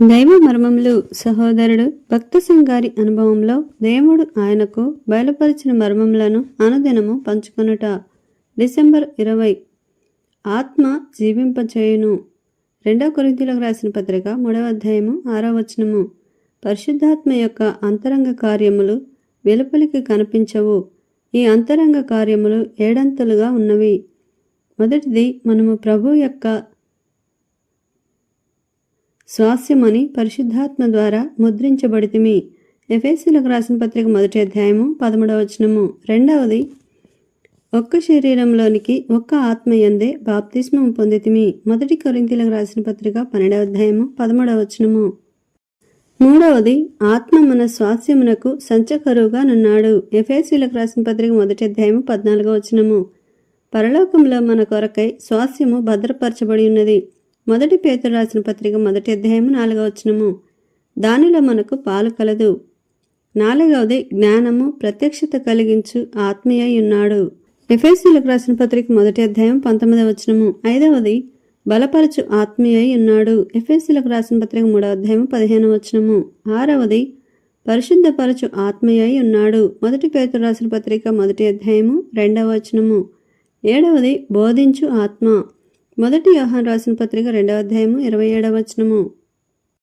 దైవ మర్మములు సహోదరుడు భక్త సింగారి అనుభవంలో దేవుడు ఆయనకు బయలుపరిచిన మర్మములను అనుదినము పంచుకొనుట. డిసెంబర్ 20. ఆత్మ జీవింపచేయును. 2 కొరింథీయులకు రాసిన పత్రిక 3వ అధ్యాయము 6వ వచనము. పరిశుద్ధాత్మ యొక్క అంతరంగ కార్యములు వెలుపలికి కనిపించవు. ఈ అంతరంగ కార్యములు ఏడంతలుగా ఉన్నవి. మొదటిది, మనము ప్రభు యొక్క స్వాస్యమని పరిశుద్ధాత్మ ద్వారా ముద్రించబడితిమి. ఎఫెసీయులకు రాసిన పత్రిక 1వ అధ్యాయము 13వ వచనము. రెండవది, ఒక్క శరీరంలోనికి ఒక్క ఆత్మయందే బాప్తిస్మము పొందితిమి. 1 కొరింథీయులకు రాసిన పత్రిక 12వ అధ్యాయము 13వ వచనము. మూడవది, ఆత్మ మన స్వాస్యమునకు సంచకరువుగా నున్నాడు. ఎఫెసీయులకు రాసిన పత్రిక 1వ అధ్యాయము 14వ వచనము. పరలోకంలో మన కొరకై స్వాస్యము భద్రపరచబడి ఉన్నది. 1 పేతురు రాసిన పత్రిక 1వ అధ్యాయము 4వ వచనము. దానిలో మనకు పాలు కలదు. నాలుగవది, జ్ఞానము ప్రత్యక్షత కలిగించు ఆత్మీయ ఉన్నాడు. ఎఫెసీయులకు రాసిన పత్రిక 1వ అధ్యాయం 19వ వచనము. ఐదవది, బలపరచు ఆత్మీయ ఉన్నాడు. ఎఫెసీయులకు రాసిన పత్రిక 3వ అధ్యాయం 15వ వచనము. ఆరవది, పరిశుద్ధపరచు ఆత్మీయ ఉన్నాడు. 1 పేతురు రాసిన పత్రిక 1వ అధ్యాయము 2వ వచనము. ఏడవది, బోధించు ఆత్మ. 1 యోహాను రాసిన పత్రిక 2వ అధ్యాయము 27వ వచనము.